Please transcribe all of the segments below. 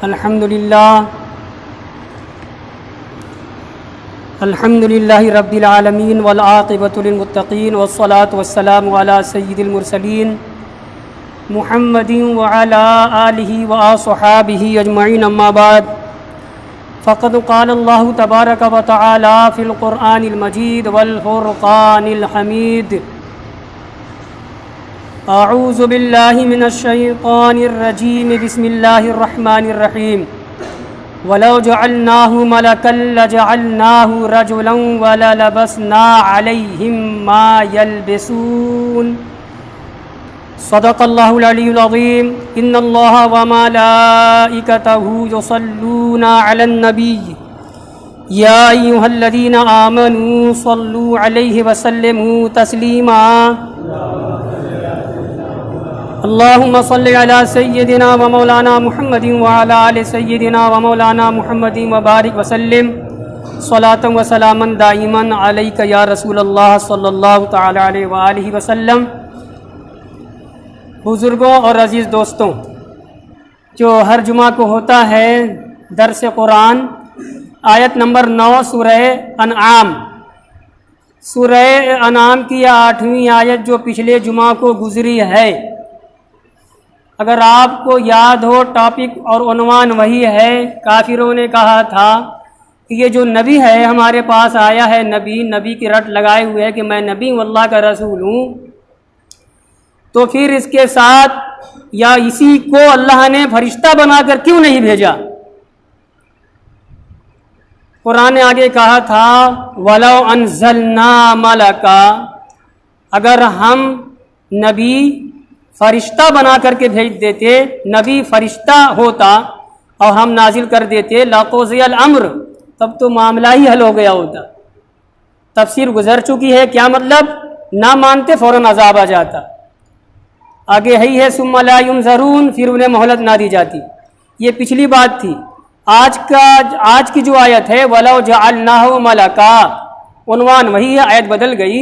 الحمد للہ رب العالمین والعاقبۃ للمتقین والصلاة والسلام علی سید المرسلین محمد وعلی آلہ واصحابہ اجمعین، اما بعد فقد قال اللہ تبارک و تعالی فی القرآن المجید والفرقان الحمید۔ اعوذ باللہ من الشیطان الرجیم، بسم اللہ الرحمن الرحیم۔ وَلَوْ جَعَلْنَاهُ مَلَكًا لَجَعَلْنَاهُ رَجُلًا وَلَلَبَسْنَا عَلَيْهِمْ مَا يَلْبِسُونَ۔ صدق اللہ العلی العظیم۔ ان اللہ وملائکتہ یصلون علی النبی یا ایھا الذین آمنوا صلوا علیہ وسلموا تسلیما۔ اللہم صل علی سیدنا و مولانا محمد وعلی آل سیدنا و مولانا محمد وبارک وسلم صلاۃ و سلاما دائما علیک یا رسول اللہ صلی اللہ تعالی علیہ وآلہ وسلم۔ بزرگوں اور عزیز دوستوں، جو ہر جمعہ کو ہوتا ہے درس قرآن، آیت نمبر 9 سورہ انعام، سورہ انعام کی 8ویں آیت جو پچھلے جمعہ کو گزری ہے، اگر آپ کو یاد ہو ٹاپک اور عنوان وہی ہے۔ کافروں نے کہا تھا کہ یہ جو نبی ہے ہمارے پاس آیا ہے، نبی کی رٹ لگائے ہوئے ہے کہ میں نبی ہوں، اللہ کا رسول ہوں، تو پھر اس کے ساتھ یا اسی کو اللہ نے فرشتہ بنا کر کیوں نہیں بھیجا؟ قرآن نے آگے کہا تھا وَلَوْ أَنزَلْنَا مَلَكًا، اگر ہم نبی فرشتہ بنا کر کے بھیج دیتے، نبی فرشتہ ہوتا اور ہم نازل کر دیتے، لَقُضِيَ الْأَمْرُ، تب تو معاملہ ہی حل ہو گیا ہوتا۔ تفسیر گزر چکی ہے، کیا مطلب؟ نہ مانتے فوراً عذاب آ جاتا۔ آگے ہے ثُمَّ لَا يُنظَرُونَ، پھر انہیں مہلت نہ دی جاتی۔ یہ پچھلی بات تھی۔ آج کی جو آیت ہے وَلَوْ جَعَلْنَاهُ مَلَكًا، عنوان وہی ہے، آیت بدل گئی۔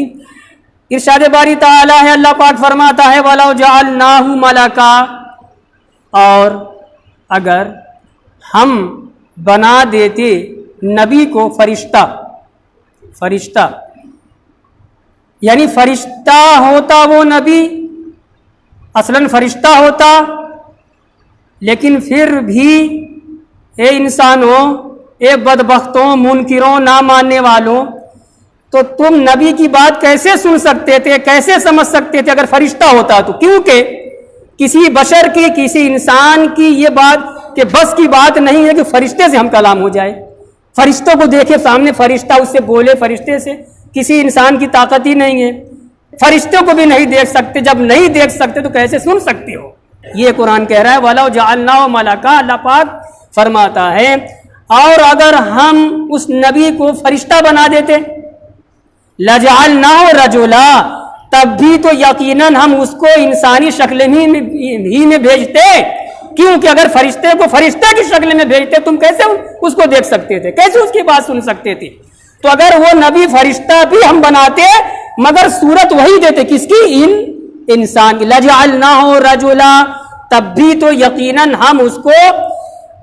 ارشاد باری تعالی ہے، اللہ پاک فرماتا ہے وَلَوْ جَعَلْنَاهُ مَلَكًا، اور اگر ہم بنا دیتے نبی کو فرشتہ یعنی فرشتہ ہوتا وہ نبی، اصلاً فرشتہ ہوتا، لیکن پھر بھی اے انسانوں، اے بدبختوں، منکروں، نہ ماننے والوں، تو تم نبی کی بات کیسے سن سکتے تھے، کیسے سمجھ سکتے تھے اگر فرشتہ ہوتا تو؟ کیونکہ کسی بشر کی، کسی انسان کی یہ بات کہ بس کی بات نہیں ہے کہ فرشتے سے ہم کلام ہو جائے۔ فرشتوں کو دیکھے سامنے، فرشتہ اس سے بولے، فرشتے سے کسی انسان کی طاقت ہی نہیں ہے۔ فرشتوں کو بھی نہیں دیکھ سکتے، جب نہیں دیکھ سکتے تو کیسے سن سکتے ہو؟ یہ قرآن کہہ رہا ہے وَلَوْ جَعَلْنَاهُ مَلَكًا، اللہ پاک فرماتا ہے اور اگر ہم اس نبی کو فرشتہ بنا دیتے، لَجَعَلْنَاهُ رَجُلًا، تب بھی تو یقیناً ہم اس کو انسانی شکل ہی میں بھیجتے، کیونکہ اگر فرشتے کو فرشتے کی شکل میں بھیجتے تم کیسے اس کو دیکھ سکتے تھے، کیسے اس کی بات سن سکتے تھے؟ تو اگر وہ نبی فرشتہ بھی ہم بناتے مگر صورت وہی دیتے، کس کی؟ انسان کی۔ لَجَعَلْنَاهُ رَجُلًا، تب بھی تو یقیناً ہم اس کو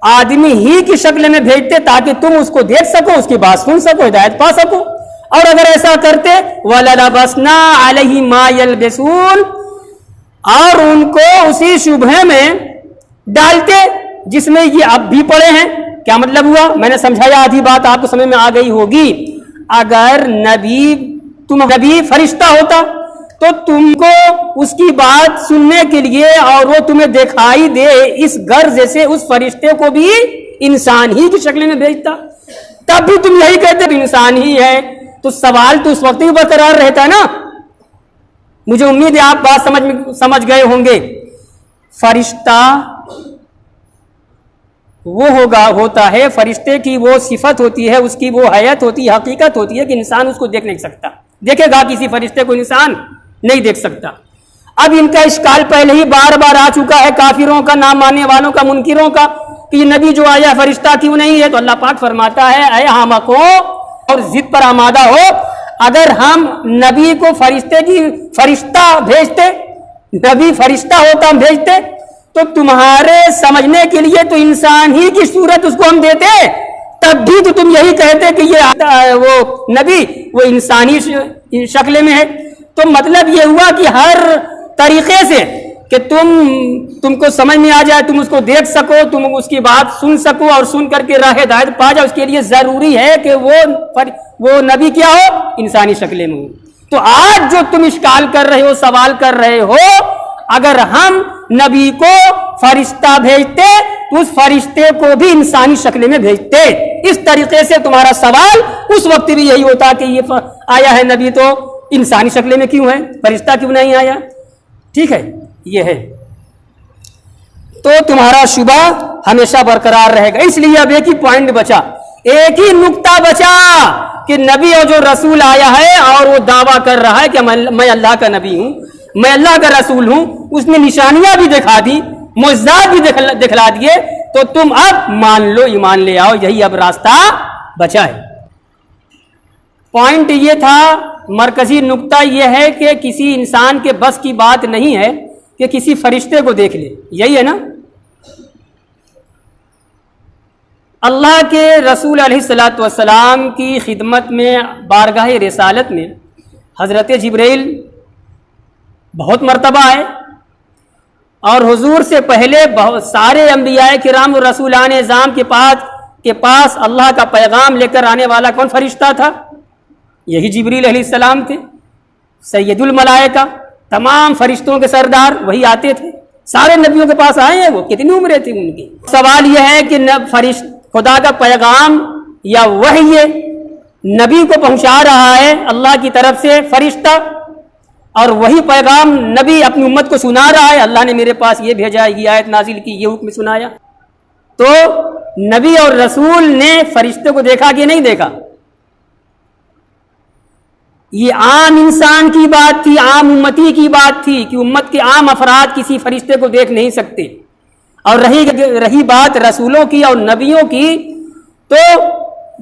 آدمی ہی کی شکل میں بھیجتے تاکہ تم اس کو دیکھ سکو، اس کی بات سن سکو، ہدایت پا سکو۔ اور اگر ایسا کرتے وَلَلَبَسْنَا عَلَيْهِمْ مَا يَلْبِسُونَ، اور ان کو اسی شبہے میں ڈالتے جس میں یہ اب بھی پڑے ہیں۔ کیا مطلب ہوا؟ میں نے سمجھایا، آدھی بات آپ کو سمجھ میں آ گئی ہوگی۔ اگر تم نبی فرشتہ ہوتا تو تم کو اس کی بات سننے کے لیے اور وہ تمہیں دکھائی دے، اس غرض سے اس فرشتے کو بھی انسان ہی کی شکل میں بھیجتا، تب بھی تم یہی کہتے انسان ہی ہے، تو سوال تو اس وقت ہی برقرار رہتا ہے نا۔ مجھے امید ہے آپ بات سمجھ گئے ہوں گے۔ فرشتہ وہ ہوتا ہے، فرشتے کی وہ صفت ہوتی ہے، اس کی وہ حیت ہوتی ہے، حقیقت ہوتی ہے کہ انسان اس کو دیکھ نہیں سکتا۔ دیکھے گا کسی فرشتے کو انسان نہیں دیکھ سکتا۔ اب ان کا اشکال پہلے ہی بار بار آ چکا ہے، کافروں کا، نہ ماننے والوں کا، منکروں کا، کہ یہ نبی جو آیا فرشتہ کیوں نہیں ہے؟ تو اللہ پاک فرماتا ہے اے احمقوں، اور ضد پر آمادہ ہو، اگر ہم نبی کو فرشتہ بھیجتے، نبی فرشتہ ہوتا ہم بھیجتے، تو تو تمہارے سمجھنے کے لیے تو انسان ہی کی صورت اس کو ہم دیتے، تب بھی تو تم یہی کہتے کہ یہ وہ نبی وہ انسانی شکل میں ہے۔ تو مطلب یہ ہوا کہ ہر طریقے سے کہ تم کو سمجھ میں آ جائے، تم اس کو دیکھ سکو، تم اس کی بات سن سکو اور سن کر کے راہ ہدایت پا جاؤ، اس کے لیے ضروری ہے کہ وہ نبی کیا ہو، انسانی شکل میں ہو۔ تو آج جو تم اشکال کر رہے ہو، سوال کر رہے ہو، اگر ہم نبی کو فرشتہ بھیجتے تو اس فرشتے کو بھی انسانی شکل میں بھیجتے۔ اس طریقے سے تمہارا سوال اس وقت بھی یہی ہوتا کہ یہ آیا ہے نبی تو انسانی شکل میں کیوں ہے، فرشتہ کیوں نہیں آیا؟ ٹھیک ہے، یہ ہے۔ تو تمہارا شبہ ہمیشہ برقرار رہے گا۔ اس لیے اب ایک ہی پوائنٹ بچا، ایک ہی نقطہ بچا کہ نبی اور جو رسول آیا ہے اور وہ دعویٰ کر رہا ہے کہ میں اللہ کا نبی ہوں، میں اللہ کا رسول ہوں، اس نے نشانیاں بھی دکھا دی، معجزات بھی دکھلا دیے، تو تم اب مان لو، ایمان لے آؤ، یہی اب راستہ بچا ہے۔ پوائنٹ یہ تھا، مرکزی نقطہ یہ ہے کہ کسی انسان کے بس کی بات نہیں ہے کہ کسی فرشتے کو دیکھ لے، یہی ہے نا۔ اللہ کے رسول علیہ الصلوۃ والسلام کی خدمت میں، بارگاہ رسالت میں حضرت جبرائیل بہت مرتبہ آئے، اور حضور سے پہلے بہت سارے انبیاء کرام اور رسولان اعظام کے پاس اللہ کا پیغام لے کر آنے والا کون فرشتہ تھا؟ یہی جبریل علیہ السلام تھے، سید الملائکہ، تمام فرشتوں کے سردار وہی آتے تھے۔ سارے نبیوں کے پاس آئے ہیں، وہ کتنی عمریں تھیں ان کی۔ سوال یہ ہے کہ خدا کا پیغام یا وحی نبی کو پہنچا رہا ہے اللہ کی طرف سے فرشتہ، اور وہی پیغام نبی اپنی امت کو سنا رہا ہے، اللہ نے میرے پاس یہ بھیجا، یہ آیت نازل کی، یہ حکم سنایا۔ تو نبی اور رسول نے فرشتے کو دیکھا کہ نہیں دیکھا؟ یہ عام انسان کی بات تھی، عام امتی کی بات تھی کہ امت کے عام افراد کسی فرشتے کو دیکھ نہیں سکتے۔ اور رہی بات رسولوں کی اور نبیوں کی، تو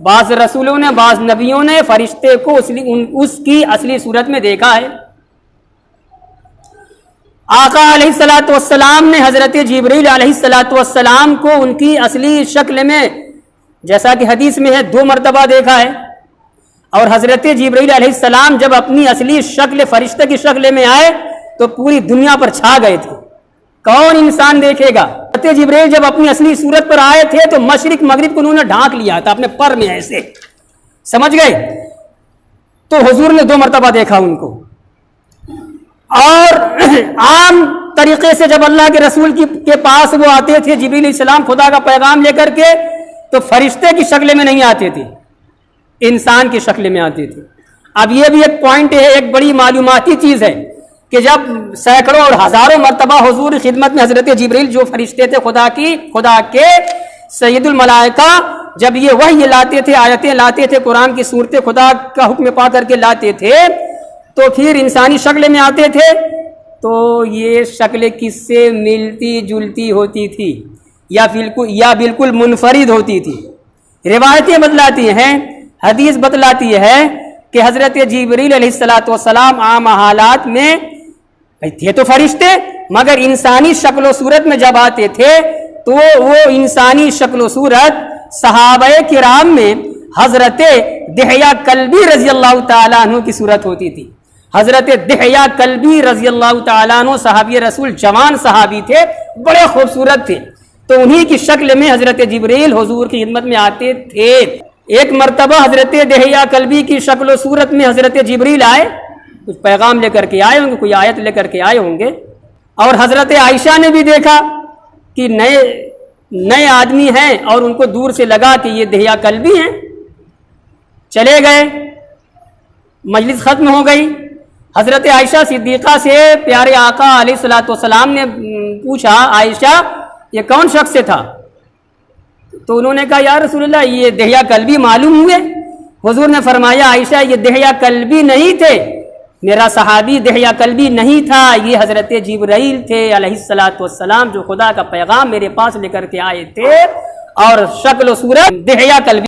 بعض رسولوں نے، بعض نبیوں نے فرشتے کو اس کی اصلی صورت میں دیکھا ہے۔ آقا علیہ الصلوۃ والسلام نے حضرت جبرائیل علیہ الصلوۃ والسلام کو ان کی اصلی شکل میں، جیسا کہ حدیث میں ہے، 2 مرتبہ دیکھا ہے۔ اور حضرت جبرائیل علیہ السلام جب اپنی اصلی شکل فرشتے کی شکل میں آئے تو پوری دنیا پر چھا گئے تھے، کون انسان دیکھے گا؟ حضرت جبرائیل جب اپنی اصلی صورت پر آئے تھے تو مشرق مغرب کو انہوں نے ڈھانک لیا تھا اپنے پر میں ایسے، سمجھ گئے؟ تو حضور نے 2 مرتبہ دیکھا ان کو۔ اور عام طریقے سے جب اللہ کے رسول کے پاس وہ آتے تھے، جبریل علیہ السلام خدا کا پیغام لے کر کے، تو فرشتے کی شکل میں نہیں آتے تھے، انسان کی شکل میں آتے تھے۔ اب یہ بھی ایک پوائنٹ ہے، ایک بڑی معلوماتی چیز ہے کہ جب سینکڑوں اور ہزاروں مرتبہ حضور کی خدمت میں حضرت جبرائیل جو فرشتے تھے خدا کے سید الملائکہ، جب یہ وحی لاتے تھے، آیتیں لاتے تھے، قرآن کی صورتیں خدا کا حکم پا کر کے لاتے تھے، تو پھر انسانی شکل میں آتے تھے، تو یہ شکل کس سے ملتی جلتی ہوتی تھی یا بالکل منفرد ہوتی تھی؟ روایتیں بتلاتی ہیں، حدیث بتلاتی ہے کہ حضرت جبرائیل علیہ الصلوۃ والسلام عام حالات میں تھے تو فرشتے، مگر انسانی شکل و صورت میں جب آتے تھے تو وہ انسانی شکل و صورت صحابہ کرام میں حضرت دحیہ کلبی رضی اللہ تعالیٰ عنہ کی صورت ہوتی تھی۔ حضرت دحیہ کلبی رضی اللہ تعالیٰ عنہ صحابی رسول، جوان صحابی تھے، بڑے خوبصورت تھے، تو انہی کی شکل میں حضرت جبرائیل حضور کی خدمت میں آتے تھے۔ ایک مرتبہ حضرت دحیہ کلبی کی شکل و صورت میں حضرت جبرائیل آئے، کچھ پیغام لے کر کے آئے ہوں گے، کوئی آیت لے کر کے آئے ہوں گے، اور حضرت عائشہ نے بھی دیکھا کہ نئے آدمی ہیں، اور ان کو دور سے لگا کہ یہ دحیہ کلبی ہیں، چلے گئے، مجلس ختم ہو گئی۔ حضرت عائشہ صدیقہ سے پیارے آقا علیہ الصلوۃ والسلام نے پوچھا، عائشہ یہ کون شخص تھا؟ تو انہوں نے کہا یا رسول اللہ یہ دحیہ کلبی معلوم ہوئے۔ حضور نے فرمایا عائشہ یہ دحیہ کلبی نہیں تھے، میرا صحابی دحیہ کلبی نہیں تھا، یہ حضرت جبرائیل تھے علیہ الصلوۃ والسلام جو خدا کا پیغام میرے پاس لے کر کے آئے تھے، اور شکل و صورت دحیہ کلبی